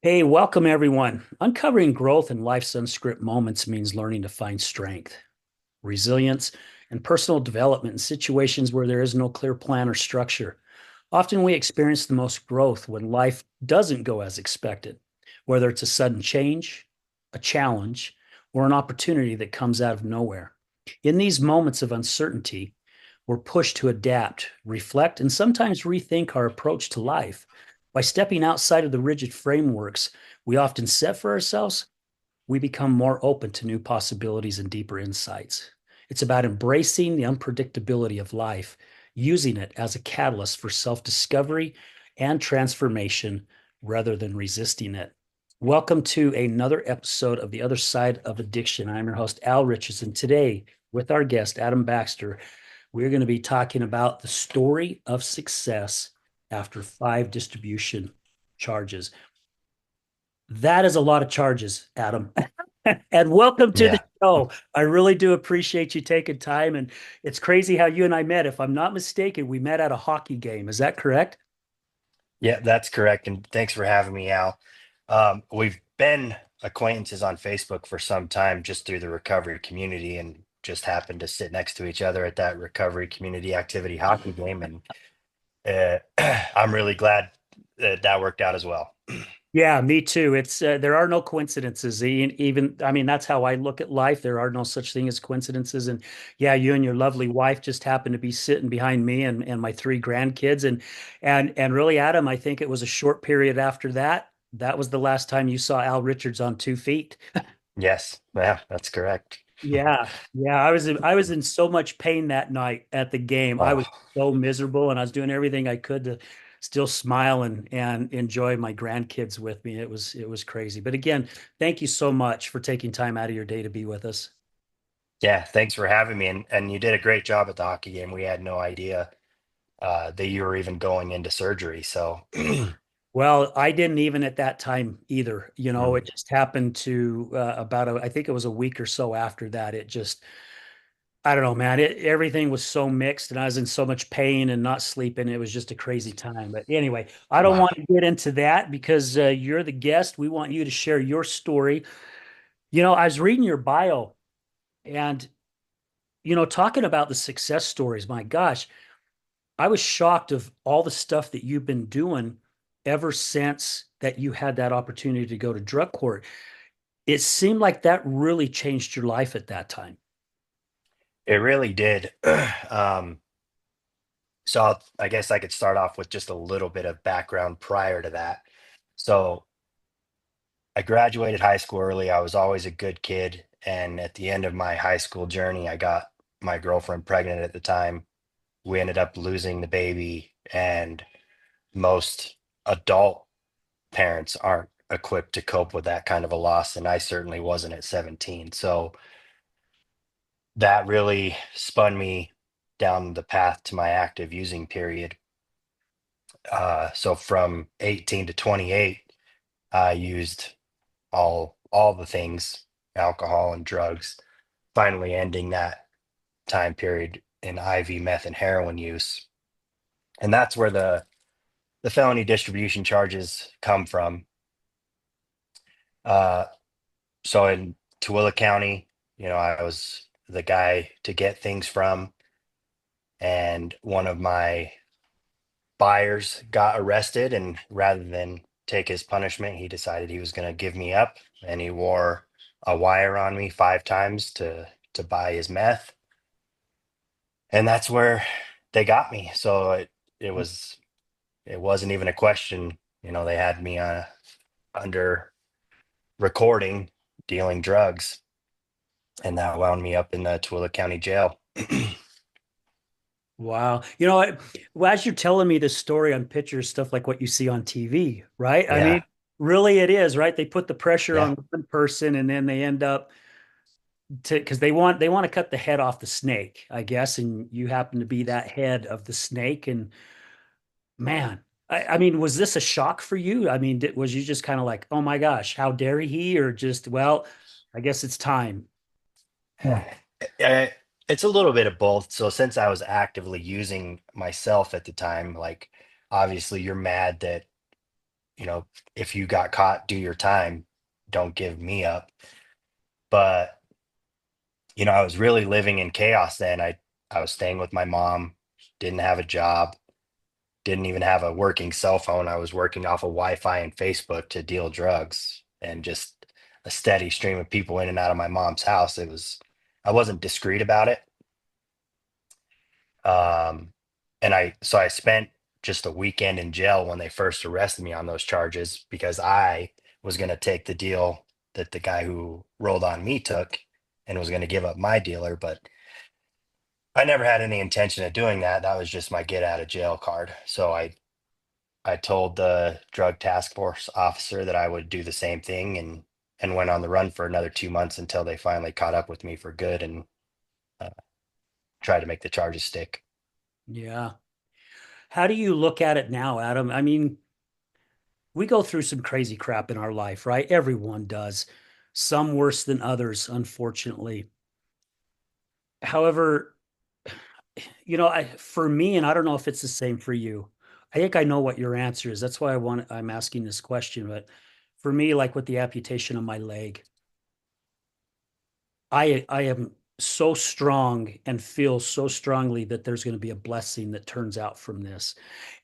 Hey, welcome everyone. Uncovering growth in life's unscripted moments means learning to find strength, resilience, and personal development in situations where there is no clear plan or structure. Often we experience the most growth when life doesn't go as expected, whether it's a sudden change, a challenge, or an opportunity that comes out of nowhere. In these moments of uncertainty, we're pushed to adapt, reflect, and sometimes rethink our approach to life. By stepping outside of the rigid frameworks we often set for ourselves, we become more open to new possibilities and deeper insights. It's about embracing the unpredictability of life, using it as a catalyst for self discovery and transformation rather than resisting it. Welcome to another episode of The Other Side of Addiction. I'm your host, Al Richardson. Today, with our guest, Adam Baxter, we're going to be talking about the story of success after 5 distribution charges. That is a lot of charges, Adam. And welcome to the Yeah. show. I really do appreciate you taking time. And it's crazy how you and I met. If I'm not mistaken, we met at a hockey game. Is that correct? Yeah, that's correct. And thanks for having me, Al. We've been acquaintances on Facebook for some time just through the recovery community and just happened to sit next to each other at that recovery community activity hockey game. And I'm really glad that that worked out as well. Yeah, me too. It's there are no coincidences. Even I mean, that's how I look at life. There are no such thing as coincidences. And yeah, you and your lovely wife just happened to be sitting behind me and my 3 grandkids. And really, Adam, I think it was a short period after that. That was the last time you saw Al Richards on 2 feet. Yes, yeah, that's correct. Yeah, yeah. I was in so much pain that night at the game. I was Oh, so miserable, and I was doing everything I could to still smile and enjoy my grandkids with me. It was crazy. But again, thank you so much for taking time out of your day to be with us. yeah, thanks for having me. And you did a great job at the hockey game. We had no idea that you were even going into surgery. So, Well, I didn't even at that time either. mm, It just happened to I think it was a week or so after that. I don't know, man. Everything was so mixed, and I was in so much pain and not sleeping. It was just a crazy time. But anyway, I don't wow. want to get into that because you're the guest. We want you to share your story. I was reading your bio and, talking about the success stories. My gosh, I was shocked of all the stuff that you've been doing ever since that you had that opportunity to go to drug court. It seemed like that really changed your life at that time. It really did. Um, I guess I could start off with just a little bit of background prior to that. So I graduated high school early. I was always a good kid. And at the end of my high school journey, I got my girlfriend pregnant at the time. We ended up losing the baby, and most adult parents aren't equipped to cope with that kind of a loss. And I certainly wasn't at 17. So that really spun me down the path to my active using period. So from 18 to 28, I used all the things, alcohol and drugs, finally ending that time period in IV meth and heroin use. And that's where the felony distribution charges come from. Uh, so in Tooele County, I was the guy to get things from, and one of my buyers got arrested, and rather than take his punishment, he decided he was going to give me up, and he wore a wire on me 5 times to buy his meth, and that's where they got me. So it wasn't even a question. They had me under recording dealing drugs, and that wound me up in the Tooele County Jail. Wow. Well, as you're telling me this story on pictures, stuff like what you see on TV, right? I mean, Yeah, really it is, right? They put the pressure on yeah, one person and then they end up because they want to cut the head off the snake, I guess, and you happen to be that head of the snake. And man, I mean, was this a shock for you? I mean, was you just kind of like, oh my gosh, how dare he? Or just, well, I guess it's time. Uh, it's a little bit of both. So since I was actively using myself at the time, like obviously you're mad that you know, if you got caught, do your time, don't give me up. But, I was really living in chaos then. I was staying with my mom, didn't have a job, didn't even have a working cell phone. I was working off of Wi-Fi and Facebook to deal drugs, and just a steady stream of people in and out of my mom's house. I wasn't discreet about it. Um, and I spent just a weekend in jail when they first arrested me on those charges, because I was going to take the deal that the guy who rolled on me took, and was going to give up my dealer. But I never had any intention of doing that. That was just my get out of jail card. So I told the drug task force officer that I would do the same thing, and went on the run for another 2 months until they finally caught up with me for good, and uh, tried to make the charges stick. Yeah. How do you look at it now, Adam? I mean, we go through some crazy crap in our life, right? Everyone does. Some worse than others, unfortunately. However, for me, and I don't know if it's the same for you. I think I know what your answer is. That's why I'm asking this question. But for me, like with the amputation of my leg, I am so strong and feel so strongly that there's going to be a blessing that turns out from this.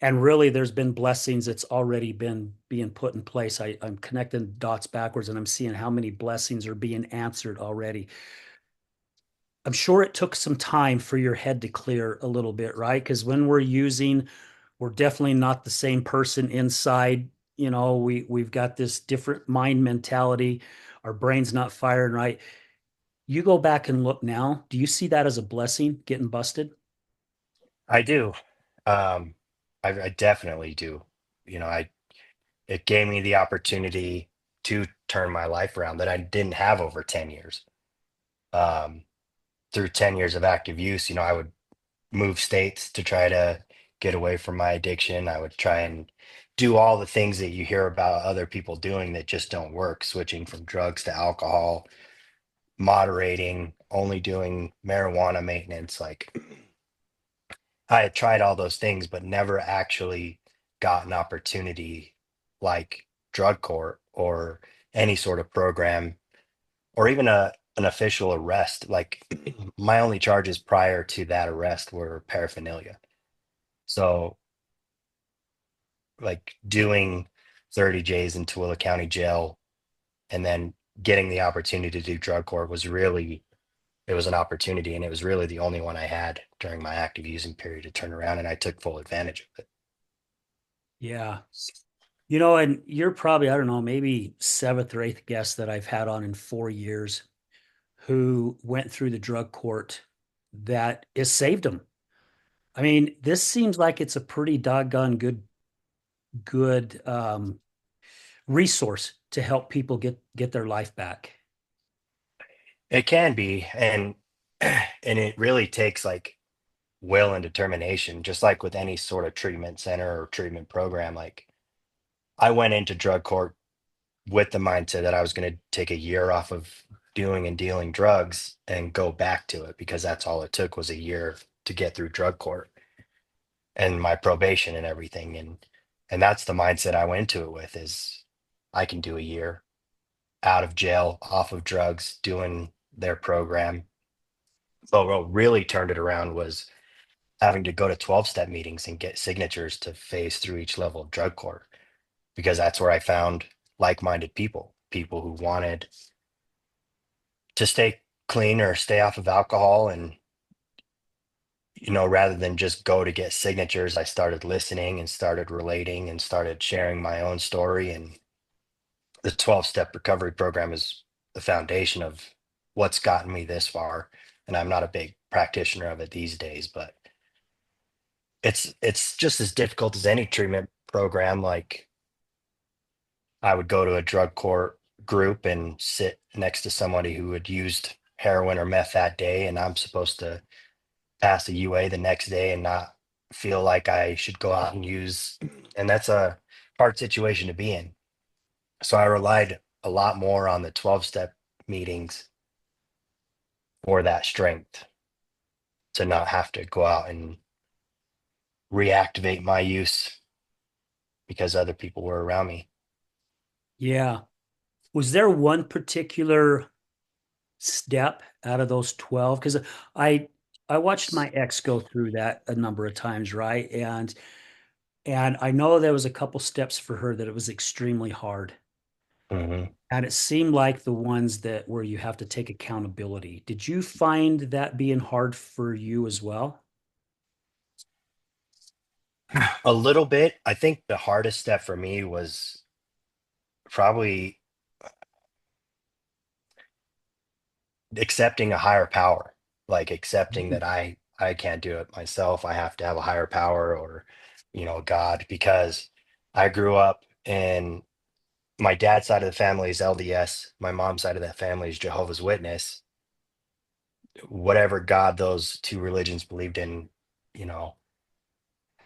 And really, there's been blessings that's already been being put in place. I'm connecting dots backwards and I'm seeing how many blessings are being answered already. I'm sure it took some time for your head to clear a little bit, right? Because when we're definitely not the same person inside. We've got this different mind mentality. Our brain's not firing right. You go back and look now, do you see that as a blessing, getting busted? I do. Um, I definitely do. I It gave me the opportunity to turn my life around that I didn't have over 10 years. Um, Through 10 years of active use, I would move states to try to get away from my addiction. I would try and do all the things that you hear about other people doing that just don't work, switching from drugs to alcohol, moderating, only doing marijuana maintenance. Like, I had tried all those things, but never actually got an opportunity like drug court or any sort of program, or even an official arrest. Like, my only charges prior to that arrest were paraphernalia. So, like, doing 30 J's in Tooele County Jail, and then getting the opportunity to do drug court, it was an opportunity, and it was really the only one I had during my active using period to turn around, and I took full advantage of it. Yeah. And you're probably, I don't know, maybe seventh or eighth guest that I've had on in 4 years who went through the drug court that has saved them. I mean, this seems like it's a pretty doggone good resource to help people get their life back. It can be, and it really takes like will and determination, just like with any sort of treatment center or treatment program. Like, I went into drug court with the mindset that I was going to take a year off of doing and dealing drugs and go back to it, because that's all it took was a year to get through drug court and my probation and everything. And that's the mindset I went to it with, is I can do a year out of jail, off of drugs, doing their program. But what really turned it around was having to go to 12-step meetings and get signatures to phase through each level of drug court, because that's where I found like-minded people, people who wanted to stay clean or stay off of alcohol. And, rather than just go to get signatures, I started listening and started relating and started sharing my own story. And the 12-step recovery program is the foundation of what's gotten me this far. And I'm not a big practitioner of it these days, but it's just as difficult as any treatment program. Like, I would go to a drug court group and sit next to somebody who had used heroin or meth that day, and I'm supposed to pass a UA the next day and not feel like I should go out and use. And that's a hard situation to be in. So I relied a lot more on the 12-step meetings for that strength, to not have to go out and reactivate my use because other people were around me. Yeah. Was there one particular step out of those 12? Because I I watched my ex go through that a number of times, right? And I know there was a couple steps for her that it was extremely hard. Hmm. And it seemed like the ones that where you have to take accountability. Did you find that being hard for you as well? A little bit. I think the hardest step for me was probably accepting a higher power, like accepting that I can't do it myself. I have to have a higher power or, God, because I grew up in my dad's side of the family is LDS, my mom's side of that family is Jehovah's Witness. Whatever God those two religions believed in, you know,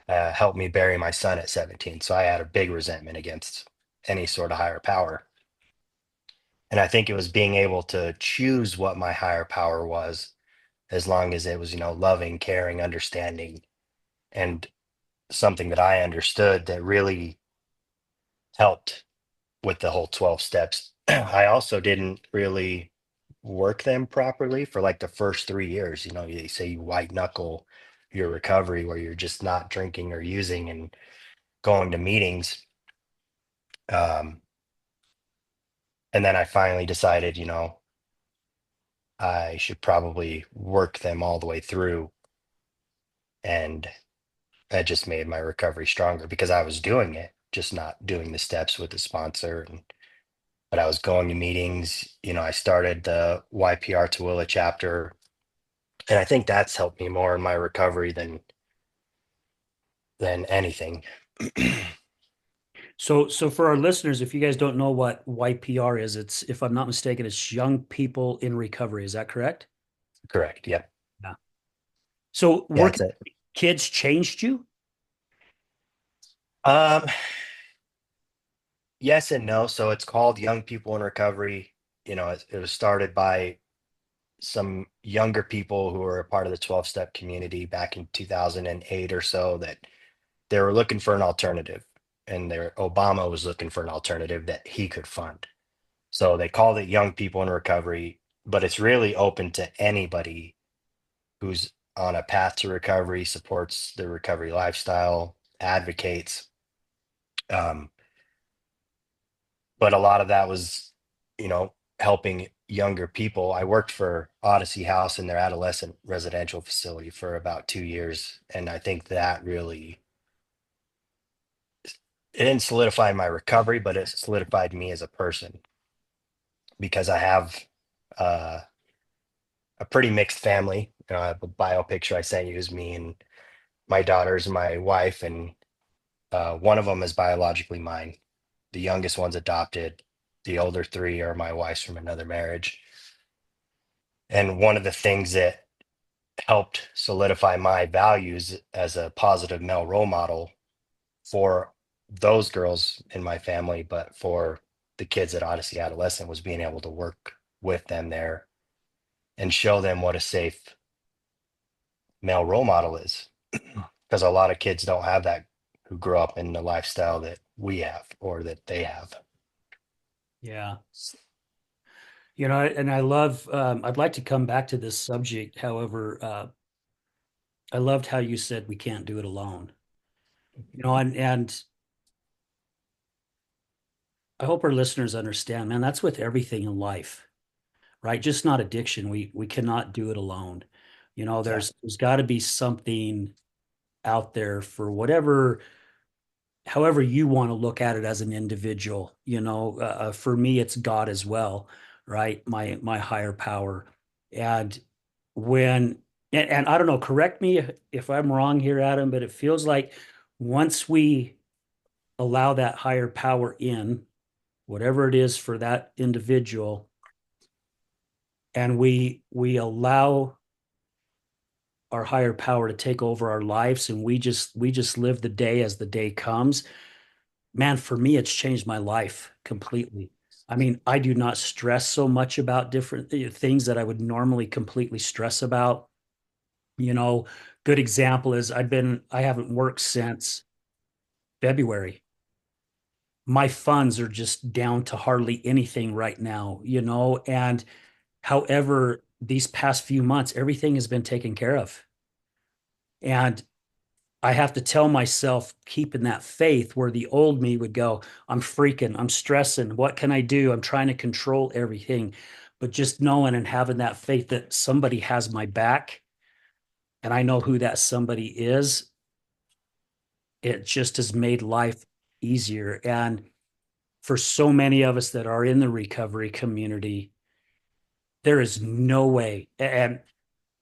helped me bury my son at 17. So I had a big resentment against any sort of higher power. And I think it was being able to choose what my higher power was, as long as it was, loving, caring, understanding, and something that I understood that really helped with the whole 12 steps. I also didn't really work them properly for like the first 3 years. You say you white knuckle your recovery where you're just not drinking or using and going to meetings. Um, and then I finally decided, I should probably work them all the way through. And that just made my recovery stronger because I was doing it, just not doing the steps with the sponsor. But I was going to meetings. I started the YPR Tooele chapter, and I think that's helped me more in my recovery than anything. So for our listeners, if you guys don't know what YPR is, it's, if I'm not mistaken, it's Young People in Recovery. Is that correct? Correct. Yep. Yeah. So Yeah, working that's it. with kids changed you? Um, yes and no. So it's called Young People in Recovery. It was started by some younger people who were a part of the 12 step community back in 2008 or so, that they were looking for an alternative, and Obama was looking for an alternative that he could fund. So they called it Young People in Recovery, but it's really open to anybody who's on a path to recovery, supports the recovery lifestyle, advocates. Um, but a lot of that was, helping younger people. I worked for Odyssey House in their adolescent residential facility for about 2 years. And I think that really, it didn't solidify my recovery, but it solidified me as a person because I have uh, a pretty mixed family. I have a bio picture I sent you is me and my daughters and my wife, and one of them is biologically mine. The youngest one's adopted. The older three are my wife's from another marriage. And one of the things that helped solidify my values as a positive male role model for those girls in my family, but for the kids at Odyssey Adolescent, was being able to work with them there and show them what a safe male role model is. Because a lot of kids don't have that, who grow up in the lifestyle that we have or that they have. Yeah. And I love, I'd like to come back to this subject. However, I loved how you said we can't do it alone. And I hope our listeners understand, man, that's with everything in life, right? Just not addiction. We cannot do it alone. Yeah. There's got to be something out there for whatever, however you want to look at it as an individual. For me, it's God as well, right? My higher power. And when and I don't know, correct me if I'm wrong here, Adam, but it feels like once we allow that higher power in, whatever it is for that individual, and we allow our higher power to take over our lives, and we just live the day as the day comes. Man, for me, it's changed my life completely. I mean, I do not stress so much about different things that I would normally completely stress about. You know, Good example is I haven't worked since February. my funds are just down to hardly anything right now, and however, these past few months, everything has been taken care of. And I have to tell myself, keeping that faith where the old me would go, I'm freaking, I'm stressing. What can I do? I'm trying to control everything. But just knowing and having that faith that somebody has my back and I know who that somebody is, it just has made life easier. And for so many of us that are in the recovery community, there is no way, and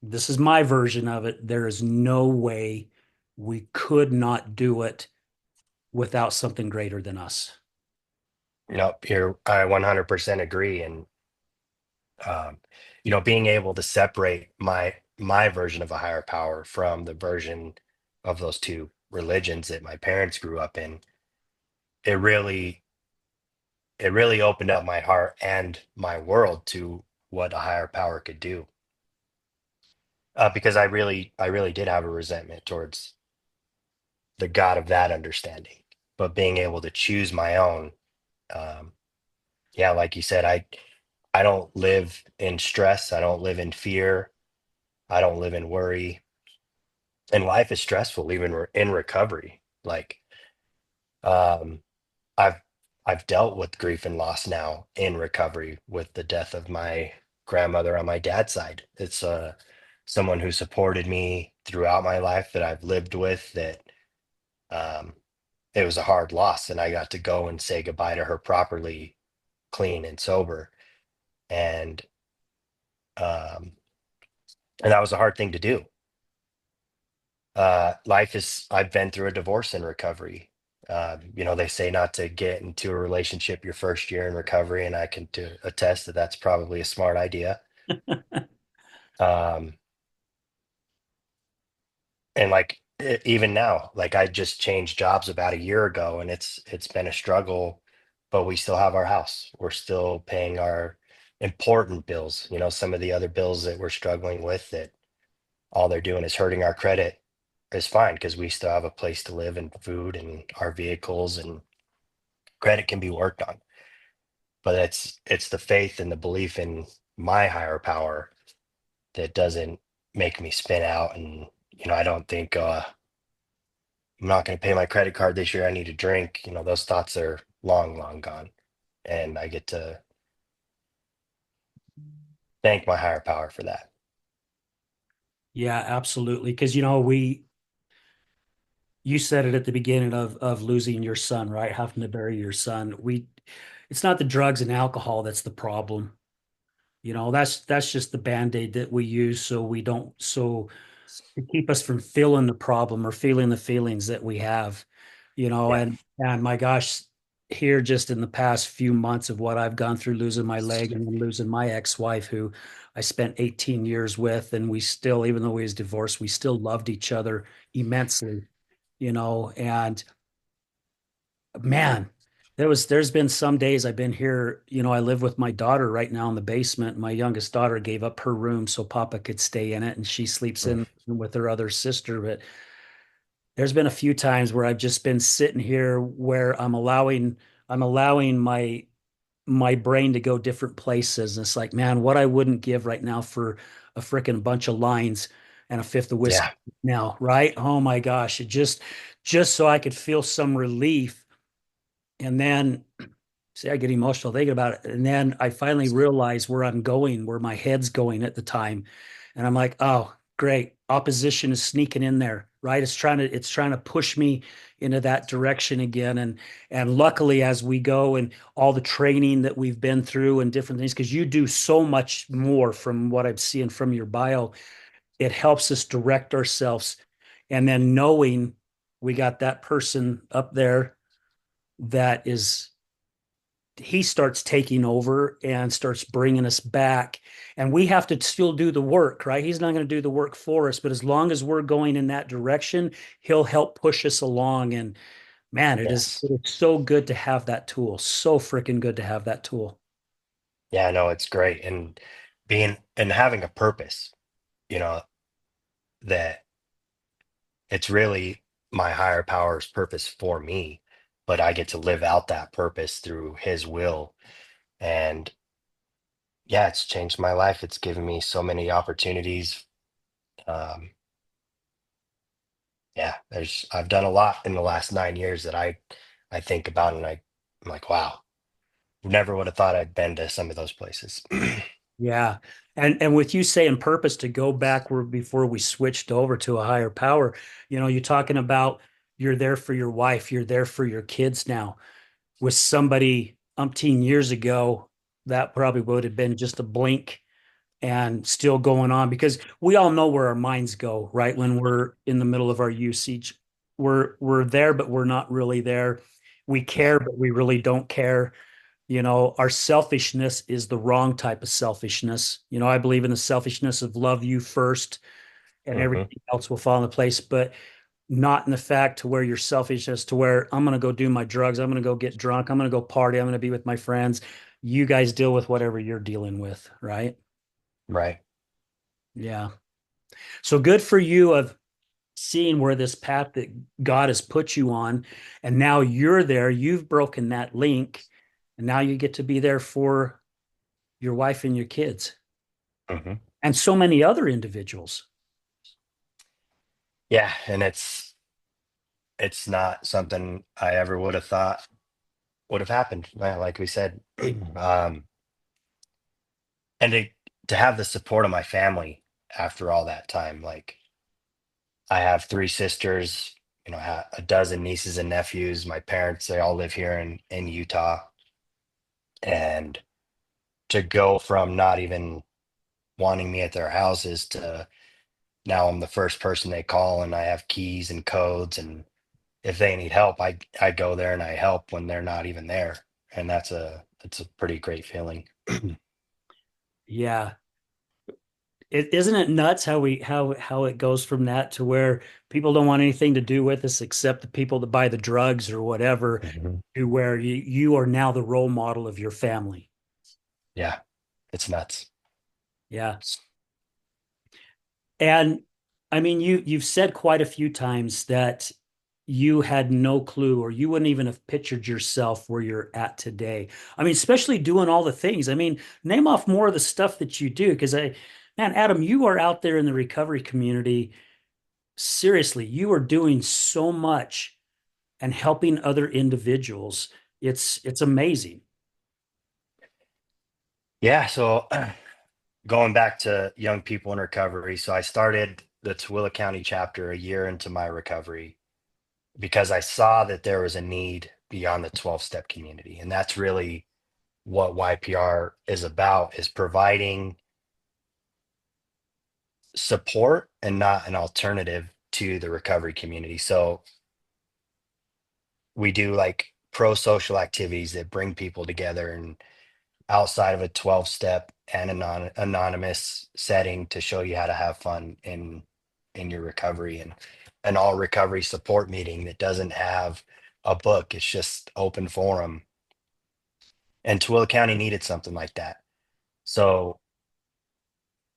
this is my version of it, there is no way we could not do it without something greater than us. Nope, I 100% agree. And um, being able to separate my version of a higher power from the version of those two religions that my parents grew up in, it really it really opened up my heart and my world to what a higher power could do. Because I really did have a resentment towards the God of that understanding, but being able to choose my own, um, yeah, like you said, I don't live in stress, I don't live in fear, I don't live in worry, and life is stressful even in recovery. Like, um, I've I've dealt with grief and loss now in recovery with the death of my grandmother on my dad's side. It's someone who supported me throughout my life that I've lived with, that um, it was a hard loss, and I got to go and say goodbye to her properly, clean and sober. And um, and that was a hard thing to do. I've been through a divorce in recovery. They say not to get into a relationship your first year in recovery, and I can attest that that's probably a smart idea. Um, and like even now, like I just changed jobs about a year ago, and it's been a struggle, but we still have our house. We're still paying our important bills. Some of the other bills that we're struggling with, that all they're doing is hurting our credit, is fine because we still have a place to live and food and our vehicles, and credit can be worked on. But it's the faith and the belief in my higher power that doesn't make me spin out. And I don't think I'm not going to pay my credit card this year, I need a drink. Those thoughts are long, long gone. And I get to thank my higher power for that. Yeah, absolutely. Because you said it at the beginning of losing your son, right? Having to bury your son. It's not the drugs and alcohol that's the problem. That's just the Band-Aid that we use so we don't so to keep us from feeling the problem or feeling the feelings that we have, Yeah. and my gosh, here just in the past few months of what I've gone through, losing my leg and then losing my ex-wife who I spent 18 years with, and we still, even though we was divorced, we still loved each other immensely, and man, there's been some days I've been here, I live with my daughter right now in the basement. My youngest daughter gave up her room so Papa could stay in it, and she sleeps Mm. in with her other sister. But there's been a few times where I've just been sitting here where I'm allowing my brain to go different places. And it's like, man, what I wouldn't give right now for a freaking bunch of lines and a fifth of whiskey Yeah. now, right? Oh my gosh, it just so I could feel some relief. And then see, I get emotional thinking about it. And then I finally realize where I'm going, where my head's going at the time. And I'm like, oh, great. Opposition is sneaking in there, right? It's trying to push me into that direction again. And luckily, as we go and all the training that we've been through and different things, because you do so much more from what I'm seeing from your bio, it helps us direct ourselves. And then knowing we got that person up there that is he starts taking over and starts bringing us back, and we have to still do the work, right? He's not going to do the work for us, but as long as we're going in that direction, he'll help push us along. And man, it is Yes. it's so good to have that tool, so freaking good to have that tool. Yeah, no, it's great. And being and having a purpose, you know, that it's really my higher power's purpose for me, but I get to live out that purpose through his will. And yeah, it's changed my life. It's given me so many opportunities. Um, yeah, I've done a lot in the last 9 years that I think about, and I'm like, wow, never would have thought I'd been to some of those places. Yeah. And with you saying purpose to go backward before we switched over to a higher power, you're talking about you're there for your wife, you're there for your kids now. With somebody umpteen years ago, that probably would have been just a blink and still going on because we all know where our minds go, right? When we're in the middle of our usage, we're there, but we're not really there. We Yeah. care, but we really don't care. Our selfishness is the wrong type of selfishness. I believe in the selfishness of love you first and Hmm. everything else will fall into place, but not in the fact to where you're selfish as to where I'm going to go do my drugs. I'm going to go get drunk. I'm going to go party. I'm going to be with my friends. You guys deal with whatever you're dealing with, right? Right. Yeah. So good for you of seeing where this path that God has put you on. And now you're there. You've broken that link. And now you get to be there for your wife and your kids Hmm. and so many other individuals. Yeah, and it's not something I ever would have thought would have happened. Like we said, and to have the support of my family after all that time. Like I have three sisters, a dozen nieces and nephews. My parents, they all live here in Utah, and to go from not even wanting me at their houses to now I'm the first person they call, and I have keys and codes, and if they need help, I go there and I help when they're not even there, and it's a pretty great feeling. Yeah. Isn't it nuts how it goes from that to where people don't want anything to do with us except the people that buy the drugs or whatever, Mhm. to where you are now the role model of your family. Yeah, it's nuts. Yeah. And I mean, you've said quite a few times that you had no clue or you wouldn't even have pictured yourself where you're at today. I mean, especially doing all the things. I mean, name off more of the stuff that you do because man, Adam, you are out there in the recovery community. Seriously, you are doing so much and helping other individuals. It's amazing. Yeah, so going back to young people in recovery, so I started the Tooele County chapter a year into my recovery because I saw that there was a need beyond the 12-step community. And that's really what YPR is about, is providing support and not an alternative to the recovery community. So we do like pro-social activities that bring people together and outside of a 12-step and anonymous setting to show you how to have fun in your recovery, and an all recovery support meeting that doesn't have a book. It's just open forum. And Tooele County needed something like that. So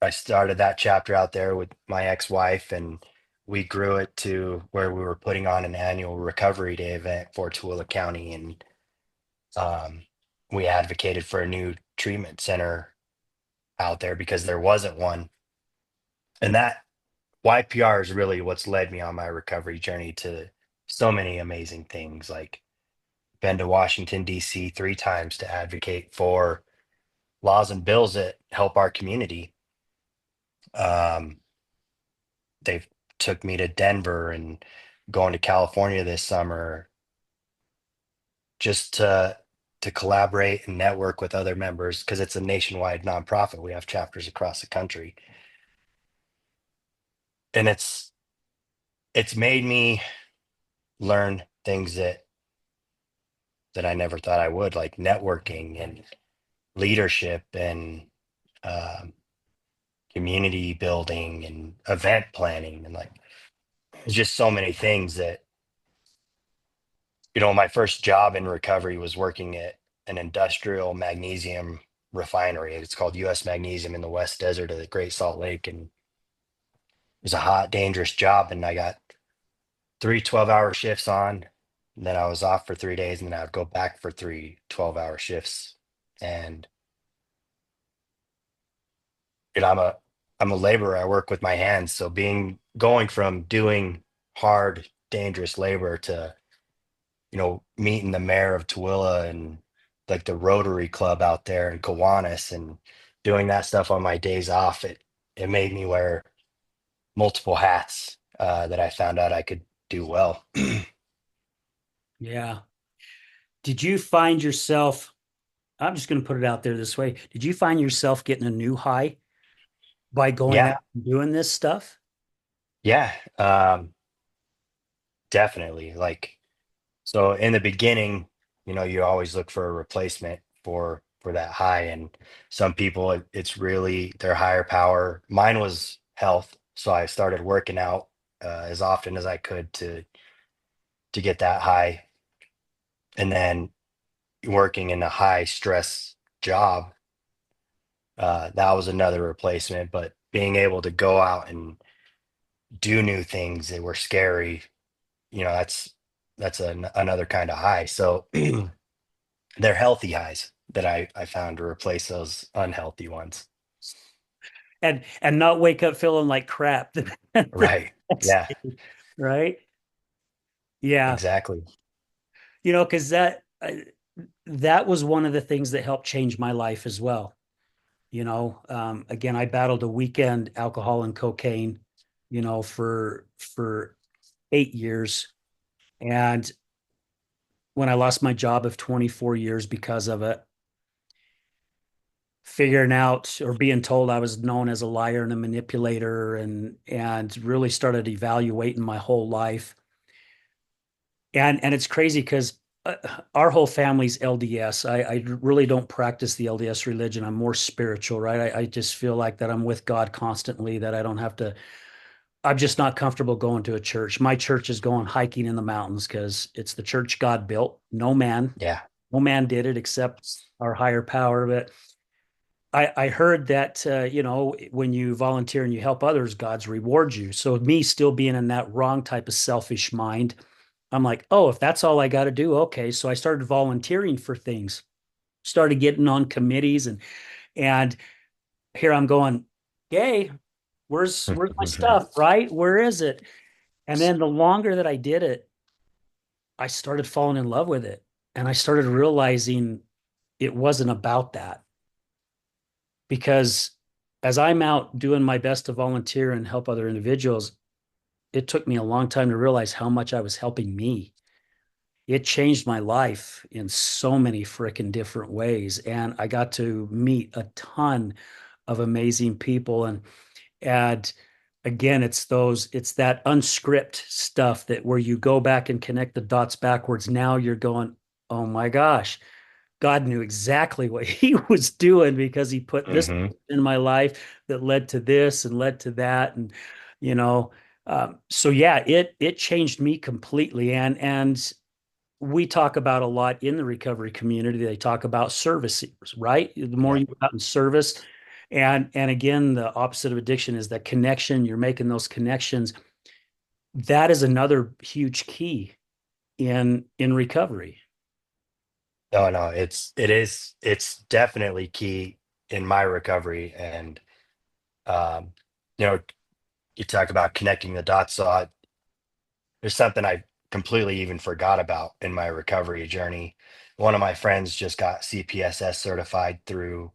I started that chapter out there with my ex-wife, and we grew it to where we were putting on an annual recovery day event for Tooele County. And um, we advocated for a new treatment center out there because there wasn't one. And that YPR is really what's led me on my recovery journey to so many amazing things. Like been to Washington, D.C. 3 times to advocate for laws and bills that help our community. Um, they've took me to Denver and going to California this summer just to collaborate and network with other members because it's a nationwide nonprofit. We have chapters across the country. And it's made me learn things that I never thought I would, like networking and leadership and um, community building and event planning, and like there's just so many things that my first job in recovery was working at an industrial magnesium refinery. It's called US Magnesium in the West Desert of the Great Salt Lake, and it was a hot, dangerous job. And I got 3 12-hour shifts on. and then I was off for 3 days, and then I would go back for three 12-hour shifts. And I'm a laborer. I work with my hands. So going from doing hard, dangerous labor to, meeting the mayor of Tooele and like the Rotary Club out there in Kiwanis and doing that stuff on my days off, it made me wear multiple hats that I found out I could do well. Yeah. Did you find yourself, I'm just going to put it out there this way. Did you find yourself getting a new high by going Yeah, out and doing this stuff? yeah, definitely. Like, so in the beginning, you always look for a replacement for that high, and some people it's really their higher power. Mine was health, so I started working out as often as I could to get that high, and then working in a high stress job, that was another replacement. But being able to go out and do new things that were scary, that's another kind of high. So they're healthy highs that I found to replace those unhealthy ones. And not wake up feeling like crap the Right. next Yeah, day, right? Yeah. exactly. Because that was one of the things that helped change my life as well. Again, I battled a weekend alcohol and cocaine, for 8 years. And when I lost my job of 24 years because of it, figuring out or being told I was known as a liar and a manipulator, and really started evaluating my whole life. And it's crazy because our whole family's LDS. I really don't practice the LDS religion. I'm more spiritual, right? I just feel like that I'm with God constantly, that I don't have to, I'm just not comfortable going to a church. My church is going hiking in the mountains because it's the church God built. Yeah. No man did it except our higher power. But I heard that, when you volunteer and you help others, God's rewards you. So me still being in that wrong type of selfish mind, I'm like, oh, if that's all I got to do, okay. So I started volunteering for things, started getting on committees, and here I'm going, yay, where's my stuff, right? Where is it? And then the longer that I did it, I started falling in love with it. And I started realizing it wasn't about that, because as I'm out doing my best to volunteer and help other individuals, it took me a long time to realize how much I was helping me. It changed my life in so many freaking different ways. And I got to meet a ton of amazing people. And again, it's that unscript stuff that where you go back and connect the dots backwards. Now you're going, oh my gosh, God knew exactly what he was doing because he put this Hmm. in my life that led to this and led to that. And, you know, so yeah, it changed me completely. And we talk about a lot in the recovery community. They talk about service, right? The more Yeah. you go out and service, and again, the opposite of addiction is that connection. You're making those connections. That is another huge key in recovery. No, no, it's definitely key in my recovery. And um, you know, you talk about connecting the dots. So there's something I completely even forgot about in my recovery journey. One of my friends just got CPSS certified through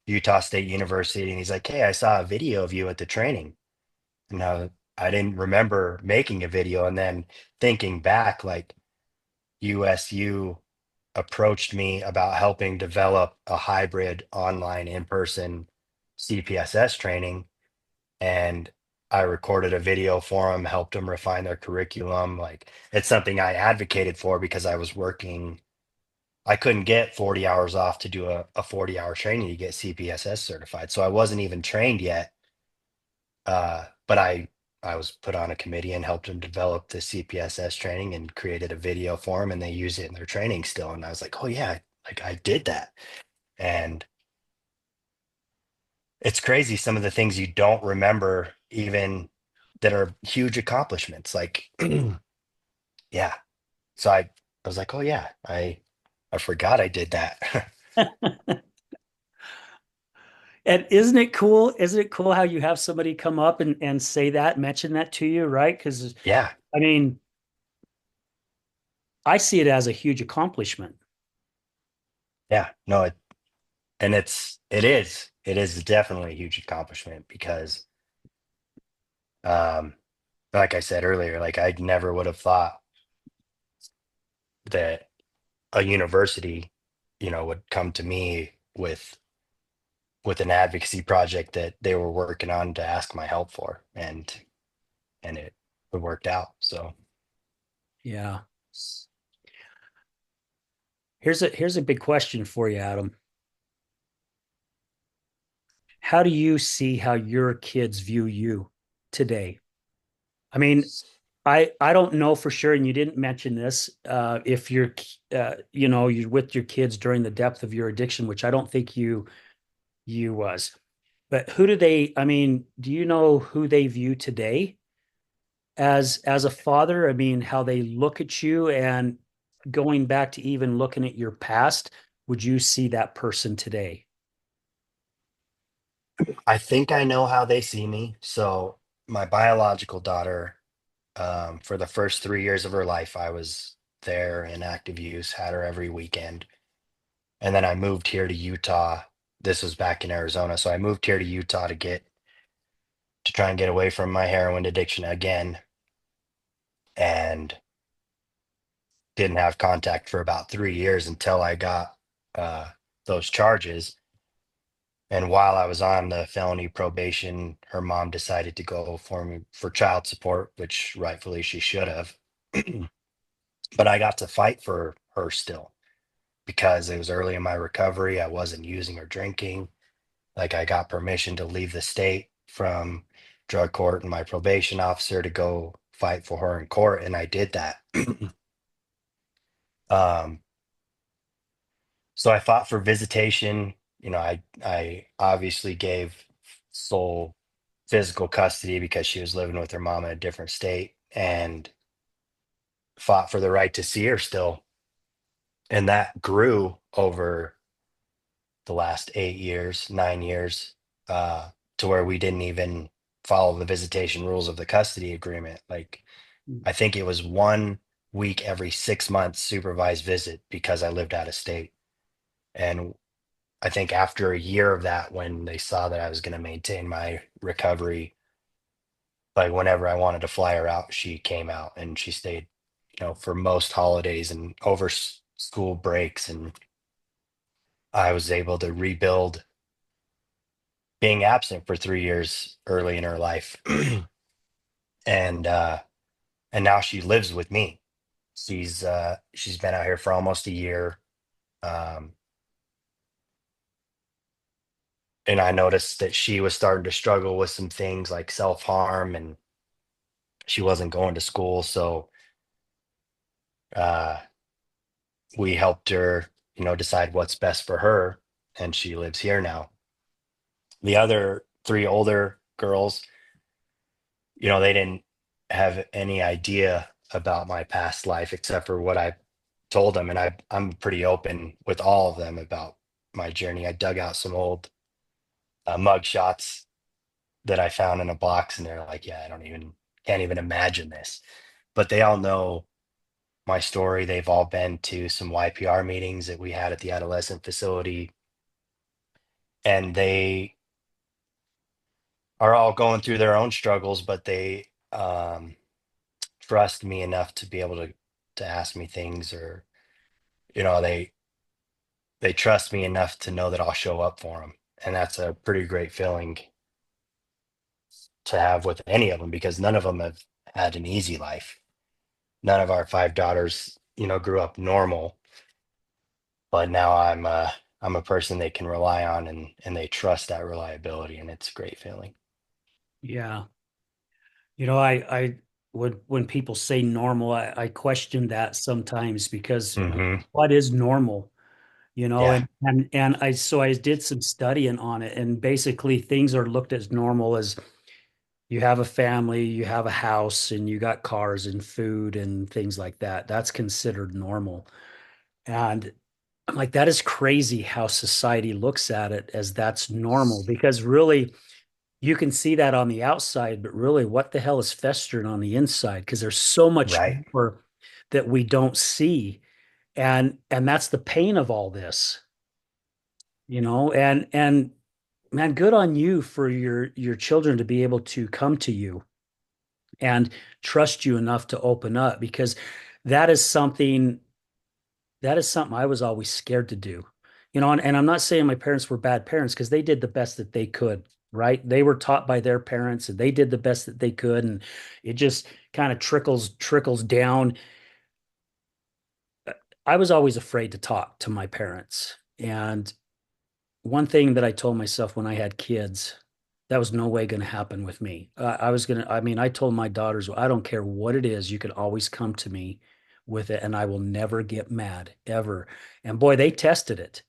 Utah State University, and he's like, "Hey, I saw a video of you at the training." And I didn't remember making a video, and then thinking back, like USU approached me about helping develop a hybrid online in-person CPSS training, and I recorded a video for them, helped them refine their curriculum. Like, it's something I advocated for because I was working. I couldn't get 40 hours off to do a 40-hour training to get CPSS certified. So I wasn't even trained yet. But I was put on a committee and helped them develop the CPSS training and created a video for them, and they use it in their training still. And I was like, oh yeah, like I did that. And it's crazy some of the things you don't remember even that are huge accomplishments. Like, yeah. So I was like, oh yeah, I forgot I did that. And isn't it cool? Isn't it cool how you have somebody come up and say that, mention that to you, right? Because Yeah, I mean, I see it as a huge accomplishment. yeah, no, it is definitely a huge accomplishment because, um, like I said earlier, like I never would have thought that a university, would come to me with an advocacy project that they were working on to ask my help for, and it worked out. So Yeah. Here's a big question for you, Adam. How do you see how your kids view you today? I mean, I don't know for sure, and you didn't mention this. If you're with your kids during the depth of your addiction, which I don't think you was. But who do they? I mean, do you know who they view today as a father? I mean, how they look at you, and going back to even looking at your past, would you see that person today? I think I know how they see me. So my biological daughter, for the first 3 years of her life, I was there in active use, had her every weekend. And then I moved here to Utah. This was back in Arizona. So I moved here to Utah to try and get away from my heroin addiction again, and didn't have contact for about 3 years until I got uh, those charges. And while I was on the felony probation, her mom decided to go for me for child support, which rightfully she should have. But I got to fight for her still because it was early in my recovery. I wasn't using or drinking. Like I got permission to leave the state from drug court and my probation officer to go fight for her in court, and I did that. um, so I fought for visitation. I obviously gave sole physical custody because she was living with her mom in a different state, and fought for the right to see her still. And that grew over the last 8 years, 9 years, uh, to where we didn't even follow the visitation rules of the custody agreement. Like, I think it was 1 week every 6 months supervised visit because I lived out of state. And I think after a year of that, when they saw that I was going to maintain my recovery, like whenever I wanted to fly her out, she came out and she stayed, for most holidays and over school breaks. And I was able to rebuild being absent for 3 years early in her life. and and now she lives with me. She's been out here for almost a year. Um, and I noticed that she was starting to struggle with some things like self-harm, and she wasn't going to school. So uh we helped her, decide what's best for her, and she lives here now. The other three older girls, they didn't have any idea about my past life except for what I told them, and I'm pretty open with all of them about my journey. I dug out some old mug shots that I found in a box, and they're like, "Yeah, can't even imagine this." But they all know my story. They've all been to some YPR meetings that we had at the adolescent facility, and they are all going through their own struggles, but they trust me enough to be able to ask me things, or they trust me enough to know that I'll show up for them, and that's a pretty great feeling to have with any of them because none of them have had an easy life. None of our five daughters, grew up normal, but now I'm a person they can rely on, and they trust that reliability, and it's a great feeling. Yeah. I when people say normal, I question that sometimes because Hmm. what is normal? Yeah. And I did some studying on it, and basically things are looked as normal as you have a family, you have a house, and you got cars and food and things like that. That's considered normal. And I'm like, that is crazy how society looks at it as that's normal because really you can see that on the outside, but really what the hell is festering on the inside? Because there's so much Right. more that we don't see. And that's the pain of all this, and man, good on you for your children to be able to come to you and trust you enough to open up because that is something that is something I was always scared to do. And I'm not saying my parents were bad parents because they did the best that they could, right? They were taught by their parents and they did the best that they could, and it just kind of trickles down. I was always afraid to talk to my parents. And one thing that I told myself when I had kids, that was no way going to happen with me. I mean, I told my daughters, I don't care what it is, you can always come to me with it, and I will never get mad ever. And boy, they tested it.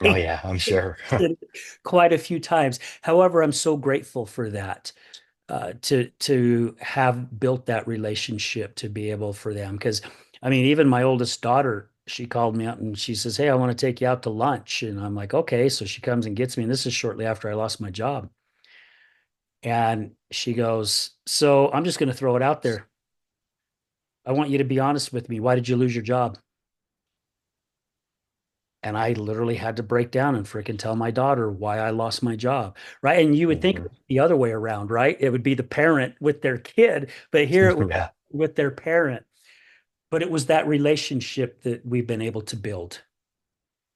Oh They yeah, I'm sure. tested it quite a few times. However, I'm so grateful for that, to have built that relationship to be able for them. Because I mean, even my oldest daughter, she called me up and she says, "Hey, I want to take you out to lunch." And I'm like, "Okay." So she comes and gets me, and this is shortly after I lost my job. And she goes, "So I'm just going to throw it out there. I want you to be honest with me. Why did you lose your job?" And I literally had to break down and freaking tell my daughter why I lost my job. Right. And you would think it Mhm. would be the other way around, right? It would be the parent with their kid, but here it was Yeah. with their parent. But it was that relationship that we've been able to build.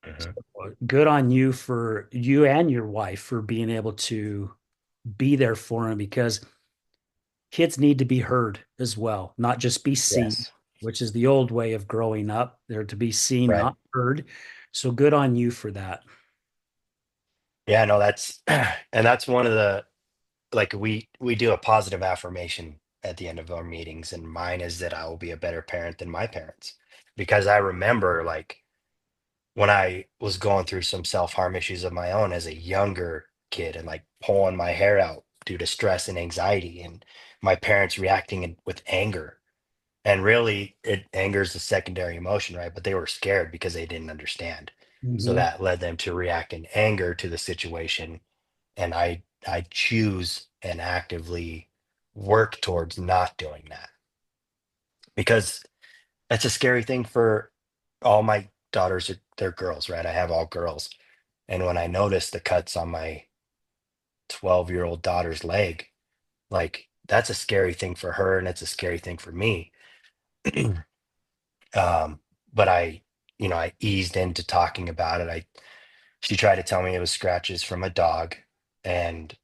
Mhm. Good on you for you and your wife for being able to be there for him because kids need to be heard as well, not just be seen, Yes. which is the old way of growing up. They're to be seen, Right. not heard. So good on you for that. Yeah, no, that's and that's one of the like we do a positive affirmation at the end of our meetings, and mine is that I will be a better parent than my parents. Because I remember like when I was going through some self-harm issues of my own as a younger kid and like pulling my hair out due to stress and anxiety and my parents reacting with anger. And really, it anger is the secondary emotion, right? But they were scared because they didn't understand. So Mhm. that led them to react in anger to the situation. And I choose and actively work towards not doing that because that's a scary thing for all my daughters. They're girls, right? I have all girls. And when I noticed the cuts on my 12-year-old daughter's leg, like that's a scary thing for her and it's a scary thing for me. Um, but I eased into talking about it. She tried to tell me it was scratches from a dog, and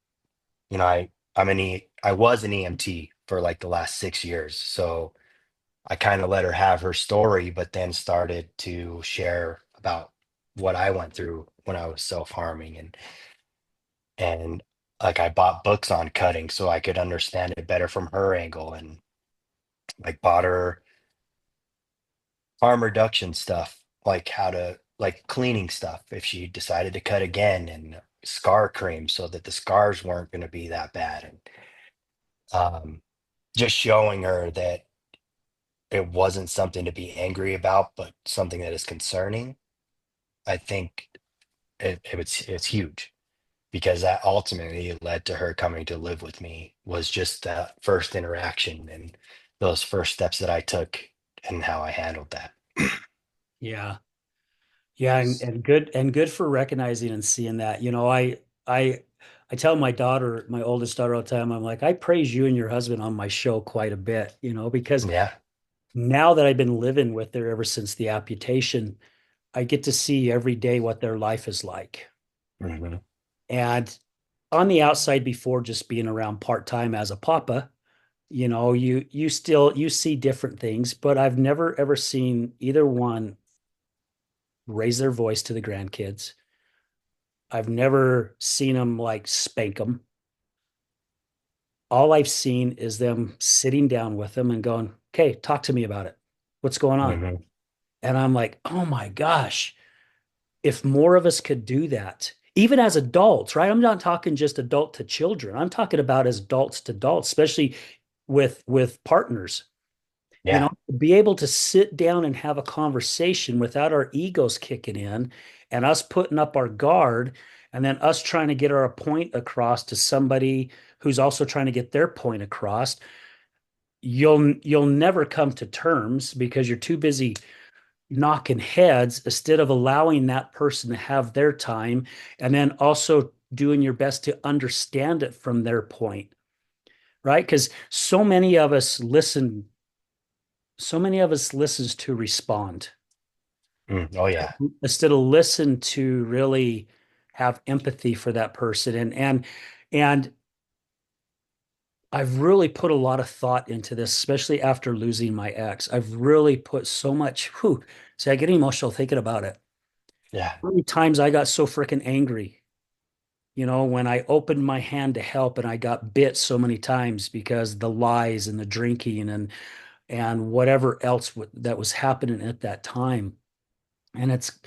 I was an EMT for like the last 6 years, so I kind of let her have her story, but then started to share about what I went through when I was self-harming, and like I bought books on cutting so I could understand it better from her angle, and like bought her harm reduction stuff, like how to like cleaning stuff if she decided to cut again, and scar cream so that the scars weren't going to be that bad, and just showing her that it wasn't something to be angry about, but something that is concerning. I think it's huge because that ultimately led to her coming to live with me was just that first interaction and those first steps that I took and how I handled that. Yeah. Yeah, and good for recognizing and seeing that. I I tell my daughter, my oldest daughter all the time, I'm like, I praise you and your husband on my show quite a bit, because Yeah. now that I've been living with her ever since the amputation, I get to see every day what their life is like. Hmm. And on the outside, before just being around part-time as a papa, you see different things, but I've never ever seen either one raise their voice to the grandkids. I've never seen them like spank them. All I've seen is them sitting down with them and going, "Okay, talk to me about it. What's going on?" Hmm. And I'm like, "Oh my gosh, if more of us could do that, even as adults, right? I'm not talking just adult to children. I'm talking about as adults to adults, especially with partners. You Yeah. know, be able to sit down and have a conversation without our egos kicking in and us putting up our guard and then us trying to get our point across to somebody who's also trying to get their point across. You'll never come to terms because you're too busy knocking heads instead of allowing that person to have their time and then also doing your best to understand it from their point, right? Because so many of us listens to respond Oh yeah. instead of listen to really have empathy for that person. And I've really put a lot of thought into this, especially after losing my ex. I've really put so much, see, I get emotional thinking about it. Yeah. How many times I got so freaking angry, when I opened my hand to help and I got bit so many times because the lies and the drinking and whatever else that was happening at that time. And it's,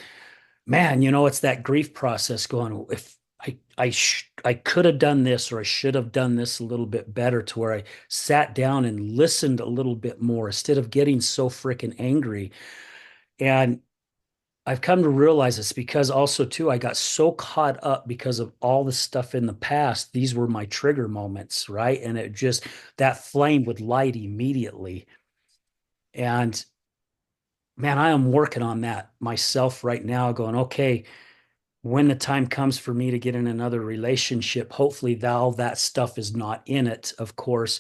man, it's that grief process going, if I could have done this or I should have done this a little bit better to where I sat down and listened a little bit more instead of getting so freaking angry. And I've come to realize it's because also too I got so caught up because of all the stuff in the past. These were my trigger moments, right? And it just that flame would light immediately. And man, I am working on that myself right now, going, okay, when the time comes for me to get in another relationship, hopefully all that stuff is not in it, of course,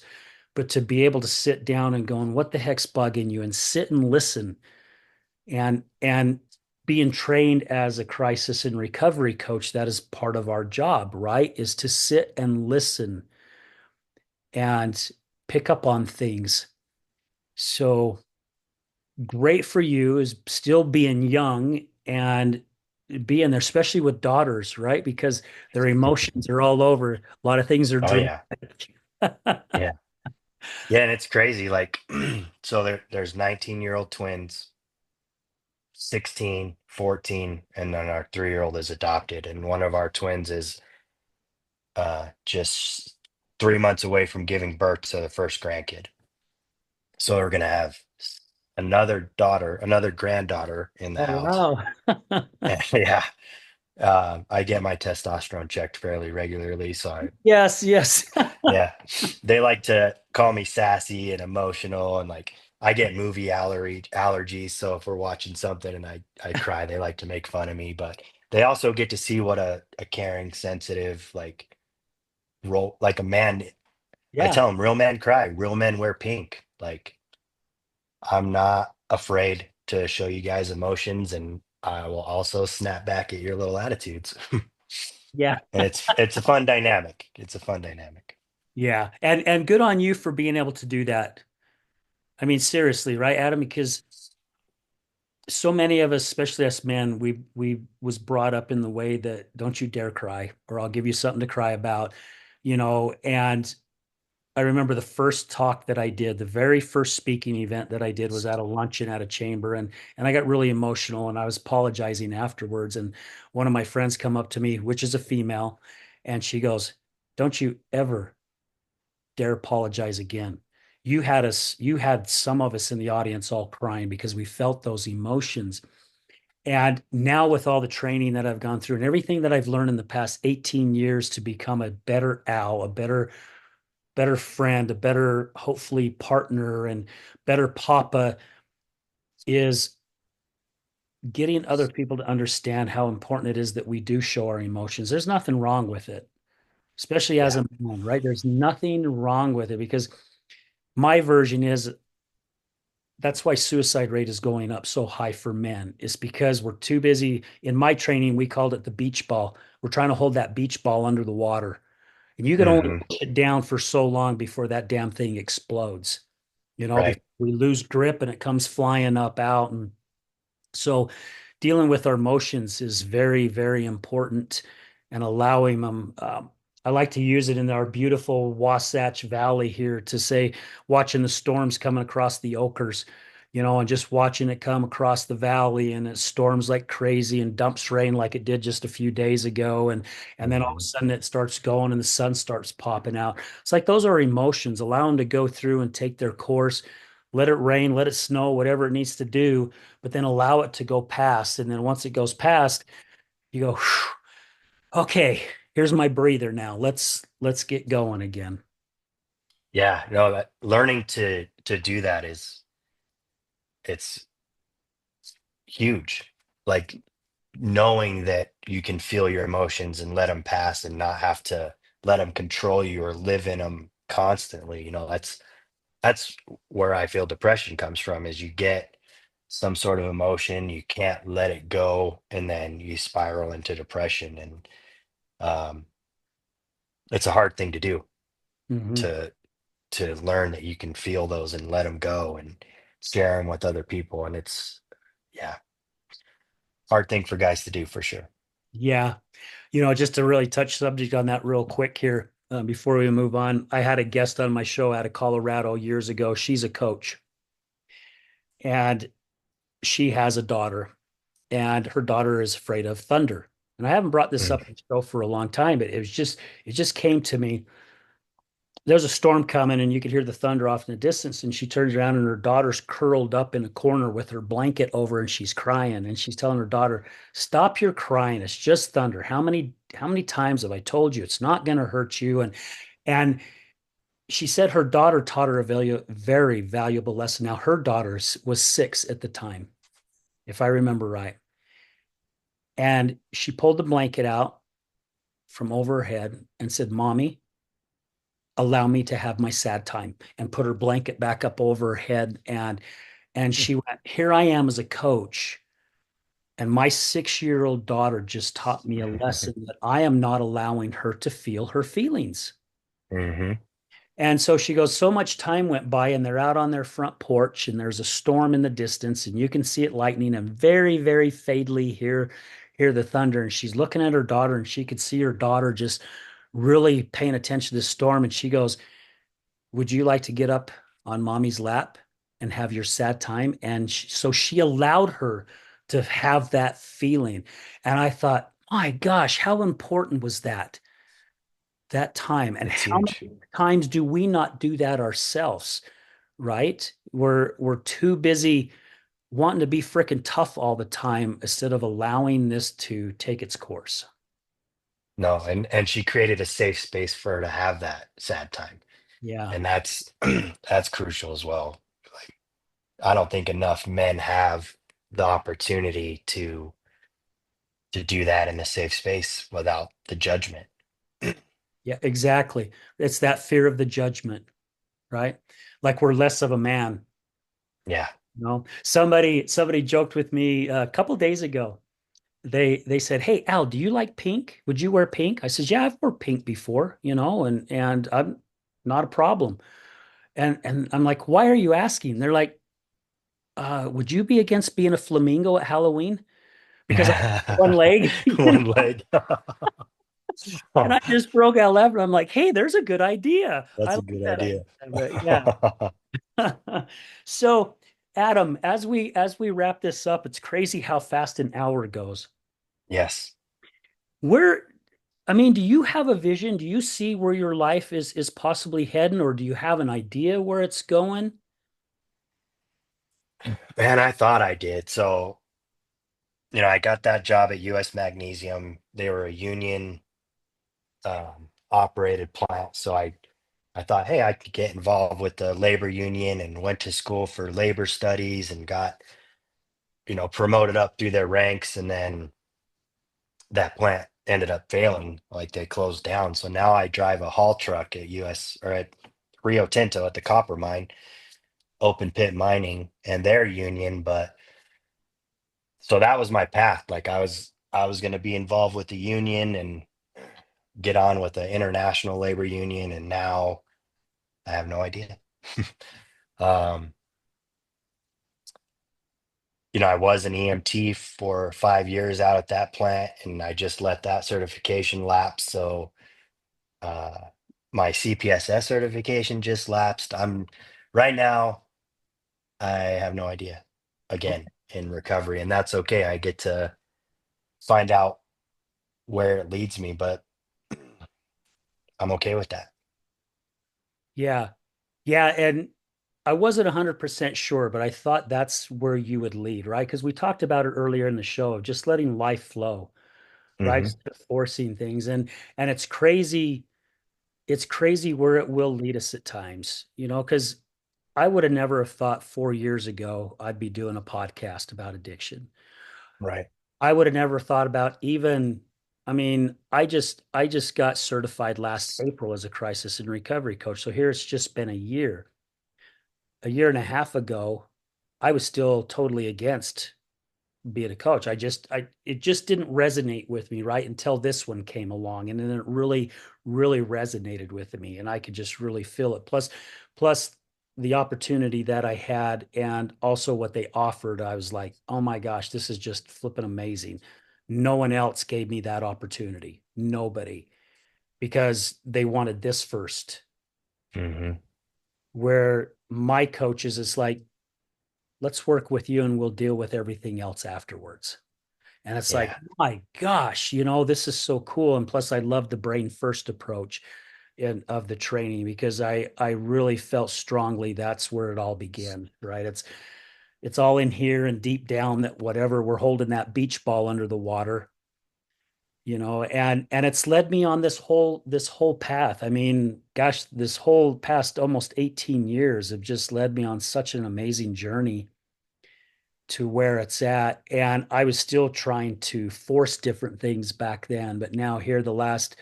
but to be able to sit down and going, what the heck's bugging you? And sit and listen and being trained as a crisis and recovery coach, that is part of our job, right? Is to sit and listen and pick up on things. So great for you is still being young and being there, especially with daughters, right? Because their emotions are all over. A lot of things are Oh yeah. dramatic. Yeah. Yeah, and it's crazy. Like, so there's 19-year-old twins, 16, 14, and then our 3-year-old is adopted. And one of our twins is just 3 months away from giving birth to the first grandkid. So we're gonna have another daughter, another granddaughter in the Oh, house. wow. Yeah. I get my testosterone checked fairly regularly, so Yes, yes. yeah, they like to call me sassy and emotional, and like I get movie allergies. So if we're watching something and I cry, they like to make fun of me. But they also get to see what a caring, sensitive, like role, like a man. I Yeah. tell them, real men cry, real men wear pink. Like I'm not afraid to show you guys emotions, and I will also snap back at your little attitudes. Yeah. And it's a fun dynamic. It's a fun dynamic. Yeah. And good on you for being able to do that. I mean, seriously, right, Adam? Because so many of us, especially us men, we was brought up in the way that don't you dare cry, or I'll give you something to cry about, and I remember the first talk that I did, the very first speaking event that I did was at a luncheon at a chamber, and I got really emotional and I was apologizing afterwards. And one of my friends come up to me, which is a female, and she goes, "Don't you ever dare apologize again. You had some of us in the audience all crying because we felt those emotions." And now with all the training that I've gone through and everything that I've learned in the past 18 years to become a better Al, a better friend, a better, hopefully, partner and better papa, is getting other people to understand how important it is that we do show our emotions. There's nothing wrong with it, especially as Yeah. a man, right? There's nothing wrong with it because my version is that's why suicide rate is going up so high for men. It's because we're too busy. In my training, we called it the beach ball. We're trying to hold that beach ball under the water. And you can only Hmm. push it down for so long before that damn thing explodes. Before Right. we lose grip and it comes flying up out. And so dealing with our emotions is very, very important and allowing them. I like to use it in our beautiful Wasatch Valley here to say, watching the storms coming across the Okers. and just watching it come across the valley and it storms like crazy and dumps rain like it did just a few days ago. And then all of a Mhm. sudden it starts going and the sun starts popping out. It's like those are emotions. Allow them to go through and take their course. Let it rain, let it snow, whatever it needs to do, but then allow it to go past. And then once it goes past, you go, okay, here's my breather now. Let's get going again. Yeah, no, that learning to do that is it's huge. Like knowing that you can feel your emotions and let them pass and not have to let them control you or live in them constantly. That's where I feel depression comes from is you get some sort of emotion, you can't let it go, and then you spiral into depression. And um, it's a hard thing to do Hmm. to to learn that you can feel those and let them go and share them with other people. And it's yeah, hard thing for guys to do for sure. Yeah. Just to really touch subject on that real quick here, before we move on, I had a guest on my show out of Colorado years ago. She's a coach and she has a daughter, and her daughter is afraid of thunder. And I haven't brought this Mm. up on the show for a long time, but it just came to me. There's a storm coming, and you could hear the thunder off in the distance. And she turns around, and her daughter's curled up in a corner with her blanket over, and she's crying. And she's telling her daughter, "Stop your crying. It's just thunder. How many times have I told you it's not going to hurt you?" And she said her daughter taught her a very valuable lesson. Now, her daughter was 6 at the time, if I remember right. And she pulled the blanket out from over her head and said, "Mommy, allow me to have my sad time," and put her blanket back up over her head. And she went, "Here I am as a coach. And my 6-year-old daughter just taught me a lesson that I am not allowing her to feel her feelings." Hmm. And so she goes, so much time went by, and they're out on their front porch, and there's a storm in the distance, and you can see it lightning, and very, very faintly hear the thunder. And she's looking at her daughter, and she could see her daughter just really paying attention to the storm. And she goes, "Would you like to get up on mommy's lap and have your sad time?" And so she allowed her to have that feeling. And I thought, my gosh, how important was that time? And It's how huge. many times do we not do that ourselves, right? We're too busy wanting to be freaking tough all the time instead of allowing this to take its course. No, and she created a safe space for her to have that sad time. Yeah. And that's that's crucial as well. Like I don't think enough men have the opportunity to do that in a safe space without the judgment. Yeah, exactly. It's that fear of the judgment, right? Like we're less of a man. Yeah. Somebody joked with me a couple days ago. They said, "Hey Al, do you like pink? Would you wear pink?" I said, "Yeah, I've worn pink before, and I'm not a problem." And I'm like, "Why are you asking?" They're like, "Would you be against being a flamingo at Halloween?" Because I have one leg. One leg. And I just broke out laughing. I'm like, "Hey, there's a good idea. I That's a like good that idea. idea." But yeah. So, Adam, as we wrap this up, it's crazy how fast an hour goes. Yes. Where, I mean, do you have a vision? Do you see where your life is possibly heading, or do you have an idea where it's going? Man, I thought I did. So, I got that job at US Magnesium. They were a union operated plant. So I thought, hey, I could get involved with the labor union and went to school for labor studies and got, promoted up through their ranks. And then that plant ended up failing, like they closed down. So now I drive a haul truck at US or at Rio Tinto at the copper mine, open pit mining, and their union. But so that was my path. Like I was going to be involved with the union and get on with the international labor union, and now I have no idea. um, I was an EMT for 5 years out at that plant, and I just let that certification lapse. So uh, my CPSS certification just lapsed. I'm right now. I have no idea. Again, in recovery, and that's okay. I get to find out where it leads me, but I'm okay with that. Yeah. Yeah. And I wasn't 100% sure, but I thought that's where you would lead, right? Because we talked about it earlier in the show of just letting life flow, right? Hmm. Instead of forcing things. And it's crazy where it will lead us at times, because I would have never have thought 4 years ago I'd be doing a podcast about addiction. Right. I would have never thought about even, I mean, I just got certified last April as a crisis and recovery coach. So here it's just been a year and a half ago, I was still totally against being a coach. It just didn't resonate with me, right? Until this one came along. And then it really, really resonated with me. And I could just really feel it. Plus the opportunity that I had and also what they offered, I was like, oh my gosh, this is just flipping amazing. No one else gave me that opportunity. Nobody, because they wanted this first. Hmm. Where my coaches is like, let's work with you and we'll deal with everything else afterwards. And it's like, Yeah. my gosh, this is so cool. And plus, I love the brain first approach of the training because I really felt strongly that's where it all began, right? It's all in here and deep down that whatever we're holding that beach ball under the water, and it's led me on this whole path. I mean, gosh, this whole past almost 18 years have just led me on such an amazing journey to where it's at. And I was still trying to force different things back then, but now here the last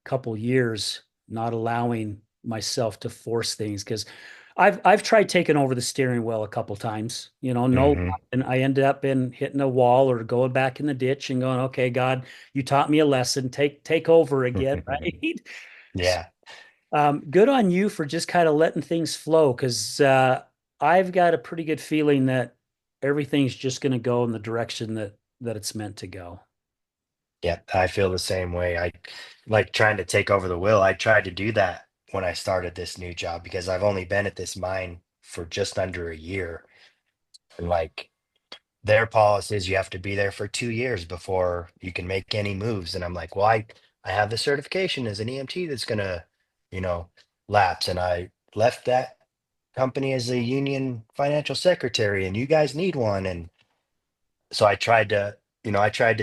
couple years, not allowing myself to force things because I've tried taking over the steering wheel a couple times, no, Hmm. and I ended up in hitting a wall or going back in the ditch and going, okay, God, you taught me a lesson. Take over again, right? So, Yeah. good on you for just kind of letting things flow because I've got a pretty good feeling that everything's just going to go in the direction that it's meant to go. Yeah. I feel the same way. I like trying to take over the will. I tried to do that when I started this new job because I've only been at this mine for just under a year. And like their policy is you have to be there for 2 years before you can make any moves. And I'm like, well, I have the certification as an EMT that's gonna, you know, lapse. And I left that company as a union financial secretary, and you guys need one. And so I tried to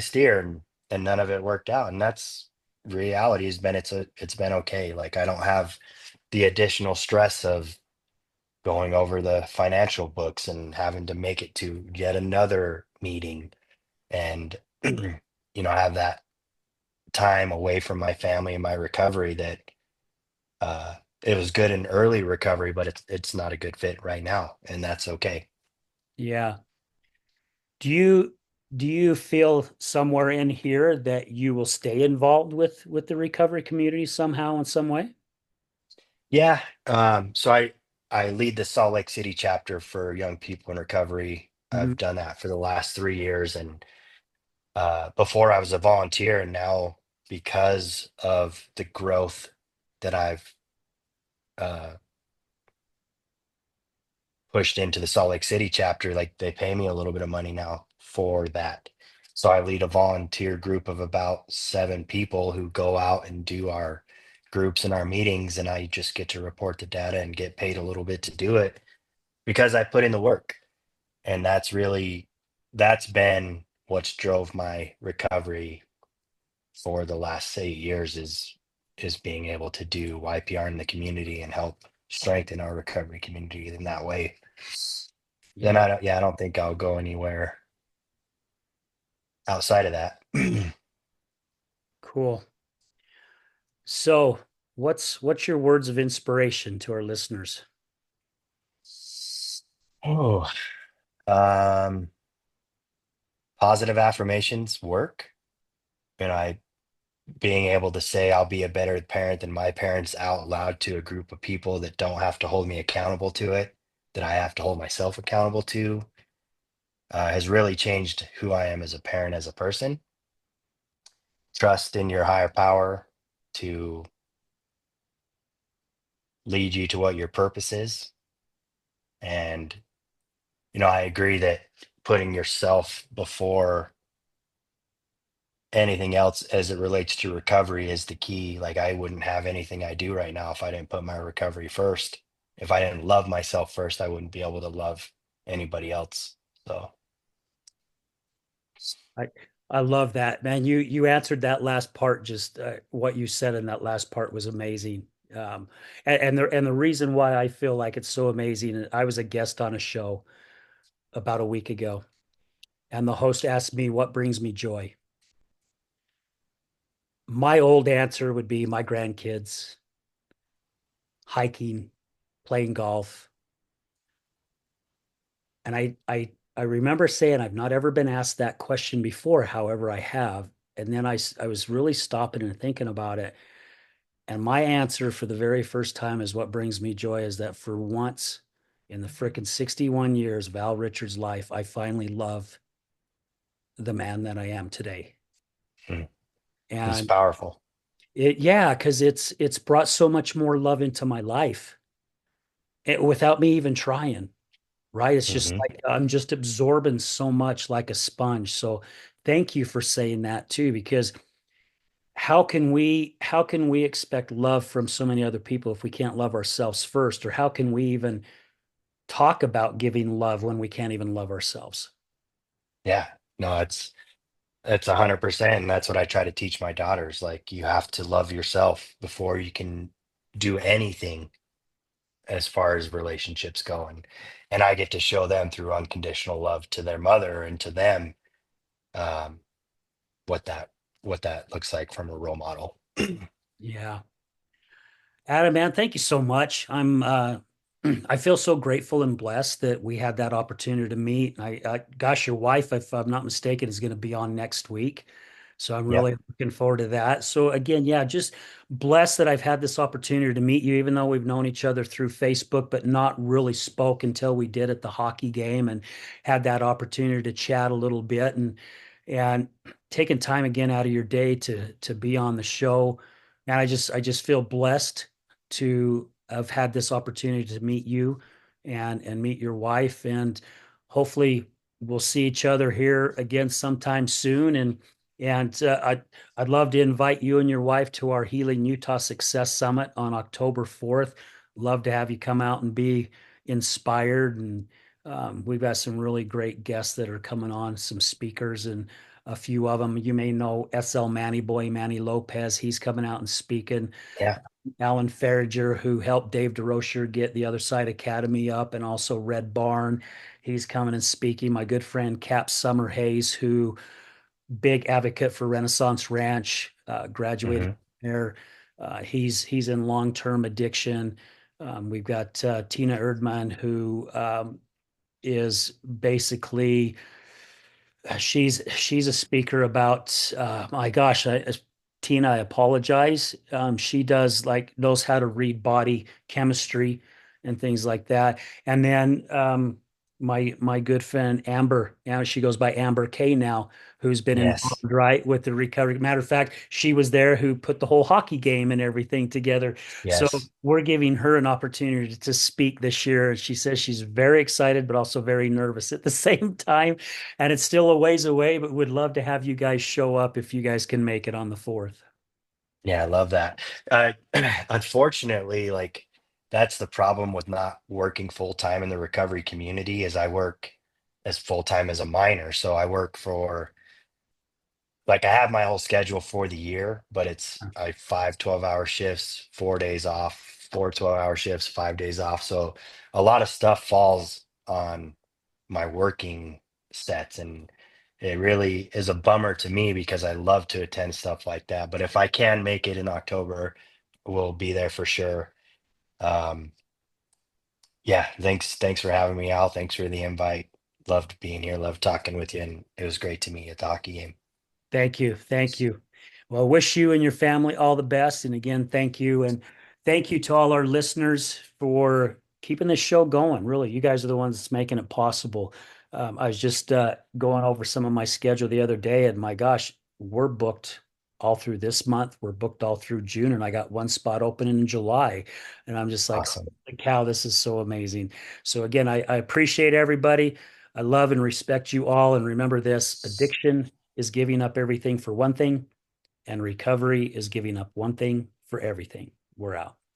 steer, and none of it worked out. And that's reality has been it's been okay. Like I don't have the additional stress of going over the financial books and having to make it to yet another meeting and have that time away from my family and my recovery that uh it was good in early recovery, but it's not a good fit right now, and that's okay. Yeah. Do you do you feel somewhere in here that you will stay involved with the recovery community somehow in some way? Yeah. So I lead the Salt Lake City chapter for young people in recovery. Mhm. I've done that for the last 3 years, and before I was a volunteer, and now because of the growth that I've uh pushed into the Salt Lake City chapter, like they pay me a little bit of money now for that. So I lead a volunteer group of about 7 people who go out and do our groups and our meetings, and I just get to report the data and get paid a little bit to do it because I put in the work. And that's been what's drove my recovery for the last 8 years is being able to do YPR in the community and help strengthen our recovery community in that way. Then Yeah, I don't think I'll go anywhere outside of that. cool. So, what's your words of inspiration to our listeners? Oh, um, positive affirmations work. And I being able to say I'll be a better parent than my parents out loud to a group of people that don't have to hold me accountable to it, that I have to hold myself accountable to, has really changed who I am as a parent, as a person. Trust in your higher power to lead you to what your purpose is, and I agree that putting yourself before anything else as it relates to recovery is the key. Like I wouldn't have anything I do right now if I didn't put my recovery first. If I didn't love myself first, I wouldn't be able to love anybody else. So, I I love that, man. You answered that last part. Just what you said in that last part was amazing. And the reason why I feel like it's so amazing, I was a guest on a show about a week ago, and the host asked me what brings me joy. My old answer would be my grandkids, hiking, playing golf. And I remember saying I've not ever been asked that question before. However, I have. And then I was really stopping and thinking about it. And my answer for the very first time is what brings me joy is that for once in the frickin' 61 years of Al Richards' life, I finally love the man that I am today. mm, it's And powerful. yeah, because it's brought so much more love into my life without me even trying. Right? It's just Hmm. like I'm just absorbing so much like a sponge. So thank you for saying that too, because how can we expect love from so many other people if we can't love ourselves first? Or how can we even talk about giving love when we can't even love ourselves? Yeah, no, it's 100%. And that's what I try to teach my daughters. Like you have to love yourself before you can do anything as far as relationships go. And I get to show them through unconditional love to their mother and to them, um, what that looks like from a role model. Yeah. Adam, man, thank you so much. I feel so grateful and blessed that we had that opportunity to meet. Gosh, your wife, if I'm not mistaken, is going to be on next week. So I'm Yep. really looking forward to that. So again, yeah, just blessed that I've had this opportunity to meet you, even though we've known each other through Facebook, but not really spoke until we did at the hockey game and had that opportunity to chat a little bit and taking time again out of your day to be on the show. And I just feel blessed to have had this opportunity to meet you and meet your wife, and hopefully we'll see each other here again sometime soon. And I'd love to invite you and your wife to our Healing Utah Success Summit on October 4th. Love to have you come out and be inspired. And we've got some really great guests that are coming on, some speakers, and a few of them you may know. SL Manny Boy, Manny Lopez, he's coming out and speaking. Yeah. Alan Farrager, who helped Dave DeRocher get the Other Side Academy up, and also Red Barn. He's coming and speaking. My good friend Cap Summerhays, who big advocate for Renaissance Ranch, graduated Hmm. there. He's in long-term addiction. We've got Tina Erdman, who is basically she's a speaker about my gosh, Tina, I apologize. She does like knows how to read body chemistry and things like that. And then my good friend Amber, now she goes by Amber K now, who's been involved Yes. right with the recovery. Matter of fact, she was there who put the whole hockey game and everything together. So Yes. we're giving her an opportunity to speak this year. She says she's very excited, but also very nervous at the same time. And it's still a ways away, but would love to have you guys show up if you guys can make it on the 4th. Yeah, I love that. Uh, Unfortunately, like that's the problem with not working full time in the recovery community is I work as full time as a minor. So I work for like I have my whole schedule for the year, but it's I 5 12-hour shifts, 4 days off, 4 12-hour shifts, 5 days off. So a lot of stuff falls on my working sets, and it really is a bummer to me because I love to attend stuff like that. But if I can make it in October, we'll be there for sure. Um, yeah, thanks for having me, Al. Thanks for the invite. Loved being here, loved talking with you, and it was great to meet you at the hockey game. Thank you. Thank you. Well, wish you and your family all the best. And again, thank you. And thank you to all our listeners for keeping this show going. Really, you guys are the ones that's making it possible. I was just going over some of my schedule the other day, and my gosh, we're booked all through this month. We're booked all through June, and I got one spot open in July. And I'm just like, Awesome. holy cow, this is so amazing. So again, I appreciate everybody. I love and respect you all. And remember this, addiction is giving up everything for one thing, and recovery is giving up one thing for everything. We're out.